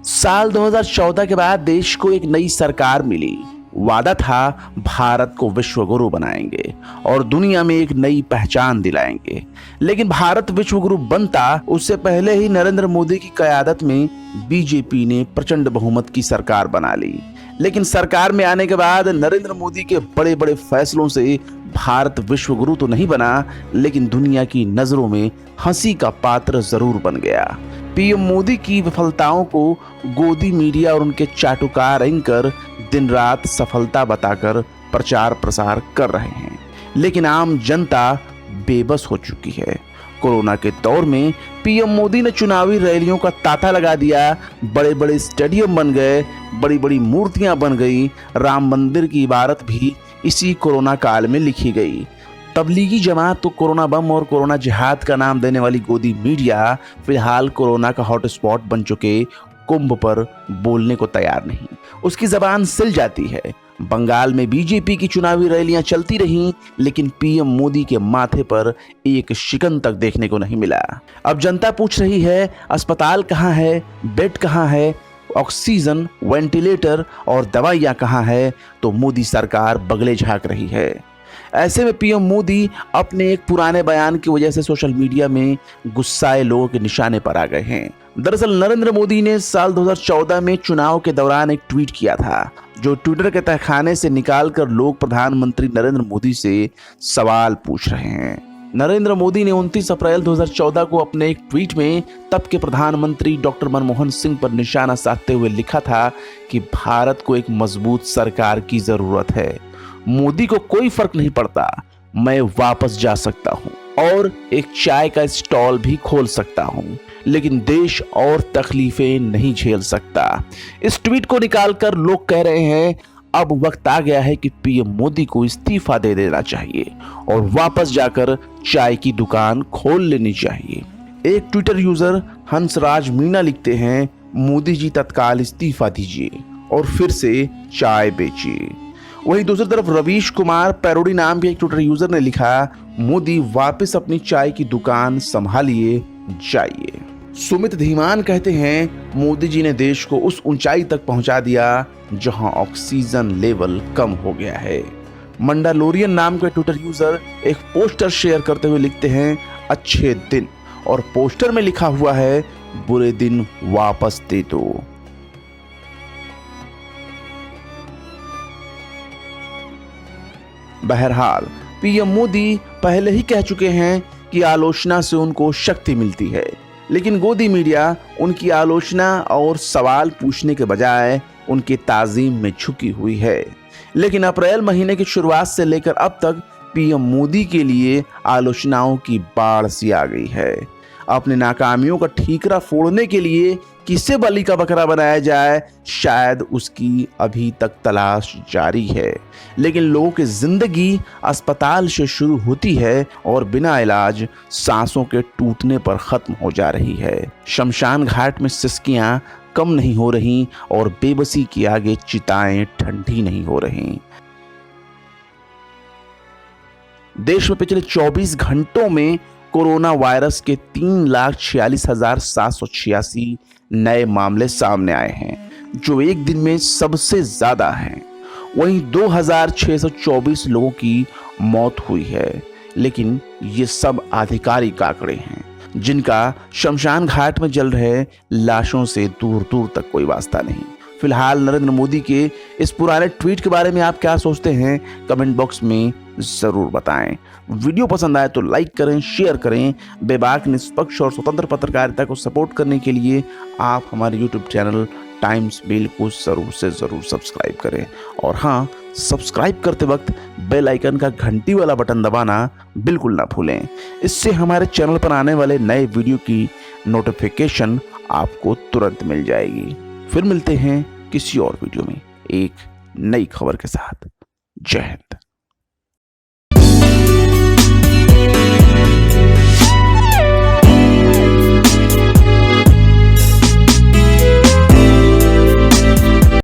साल 2014 के बाद देश को एक नई सरकार मिली। वादा था भारत को विश्व गुरु बनाएंगे और दुनिया में एक नई पहचान दिलाएंगे। लेकिन भारत विश्व गुरु बनता उससे पहले ही नरेंद्र मोदी की क़यादत में बीजेपी ने प्रचंड बहुमत की सरकार बना ली। लेकिन सरकार में आने के बाद नरेंद्र मोदी के बड़े बड़े फैसलों से भारत विश्व गुरु तो नहीं बना, लेकिन दुनिया की नजरों में हंसी का पात्र जरूर बन गया। पीएम मोदी की विफलताओं को गोदी मीडिया और उनके चाटुकार एंकर दिन रात सफलता बताकर प्रचार प्रसार कर रहे हैं, लेकिन आम जनता बेबस हो चुकी है। कोरोना के दौर में पीएम मोदी ने चुनावी रैलियों का तांता लगा दिया। बड़े बड़े स्टेडियम बन गए, बड़ी बड़ी मूर्तियां बन गई। राम मंदिर की इबारत भी इसी कोरोना काल में लिखी गई। तबलीगी जमात तो कोरोना बम और कोरोना जिहाद का नाम देने वाली गोदी मीडिया फिलहाल कोरोना का हॉटस्पॉट बन चुके कुंभ पर बोलने को तैयार नहीं। उसकी जबान सिल जाती है। बंगाल में बीजेपी की चुनावी रैलियां चलती रहीं, लेकिन पीएम मोदी के माथे पर एक शिकन तक देखने को नहीं मिला। अब जनता पूछ रही है, अस्पताल कहां है, बेड कहां है, ऑक्सीजन, वेंटिलेटर और दवाइयां कहां है? तो मोदी सरकार बगले झांक रही है। ऐसे में पीएम मोदी अपने एक पुराने बयान की वजह से सोशल मीडिया में गुस्साए लोगों के निशाने पर आ गए हैं। दरअसल नरेंद्र मोदी ने साल 2014 में चुनाव के दौरान एक ट्वीट किया था, जो ट्विटर के तहखाने से निकालकर लोग प्रधानमंत्री नरेंद्र मोदी से सवाल पूछ रहे हैं। नरेंद्र मोदी ने 29 अप्रैल 2014 को अपने एक ट्वीट में तब के प्रधानमंत्री डॉक्टर मनमोहन सिंह पर निशाना साधते हुए लिखा था कि भारत को एक मजबूत सरकार की जरूरत है। मोदी को कोई फर्क नहीं पड़ता, मैं वापस जा सकता हूं और एक चाय का स्टॉल भी खोल सकता हूं, लेकिन देश और तकलीफें नहीं झेल सकता। इस ट्वीट को निकालकर लोग कह रहे हैं अब वक्त आ गया है कि पीएम मोदी को इस्तीफा दे देना चाहिए और वापस जाकर चाय की दुकान खोल लेनी चाहिए। एक ट्विटर यूजर हंसराज मीणा लिखते हैं, मोदी जी तत्काल इस्तीफा दीजिए और फिर से चाय बेचिए। वहीं दूसरी तरफ रवीश कुमार पैरोडी नाम के एक ट्विटर यूजर ने लिखा, मोदी वापस अपनी चाय की दुकान संभालिए जाइए। सुमित धीमान कहते हैं, मोदी जी ने देश को उस ऊंचाई तक पहुंचा दिया जहां ऑक्सीजन लेवल कम हो गया है। मंडालोरियन नाम के ट्विटर यूजर एक पोस्टर शेयर करते हुए लिखते हैं, अच्छे दिन, और पोस्टर में लिखा हुआ है, बुरे दिन वापस दे दो। बहरहाल पीएम मोदी पहले ही कह चुके हैं कि आलोचना से उनको शक्ति मिलती है, लेकिन गोदी मीडिया उनकी आलोचना और सवाल पूछने के बजाय उनकी ताजीम में झुकी हुई है। लेकिन अप्रैल महीने की शुरुआत से लेकर अब तक पीएम मोदी के लिए आलोचनाओं की बाढ़ सी आ गई है। अपने नाकामियों का ठीकरा फोड़ने के लिए किसे बलि का बकरा बनाया जाए, शायद उसकी अभी तक तलाश जारी है। लेकिन लोगों की जिंदगी अस्पताल से शुरू होती है और बिना इलाज सांसों के टूटने पर खत्म हो जा रही है। शमशान घाट में सिसकियां कम नहीं हो रही और बेबसी के आगे चिताएं ठंडी नहीं हो रही। देश में पिछले 24 घंटों में कोरोना वायरस के 3,46,786 नए मामले सामने आए हैं, जो एक दिन में सबसे ज्यादा हैं। वहीं 2,624 लोगों की मौत हुई है, लेकिन ये सब आधिकारिक आंकड़े हैं, जिनका शमशान घाट में जल रहे लाशों से दूर दूर तक कोई वास्ता नहीं। फिलहाल नरेंद्र मोदी के इस पुराने ट्वीट के बारे में आप क्या सोचते हैं, कमेंट बॉक्स में जरूर बताएं। वीडियो पसंद आए तो लाइक करें, शेयर करें। बेबाक, निष्पक्ष और स्वतंत्र पत्रकारिता को सपोर्ट करने के लिए आप हमारे यूट्यूब चैनल टाइम्स मेल को जरूर से जरूर सब्सक्राइब करें। और हाँ, सब्सक्राइब करते वक्त बेल आइकन का घंटी वाला बटन दबाना बिल्कुल ना भूलें। इससे हमारे चैनल पर आने वाले नए वीडियो की नोटिफिकेशन आपको तुरंत मिल जाएगी। फिर मिलते हैं किसी और वीडियो में एक नई खबर के साथ। जय हिंद।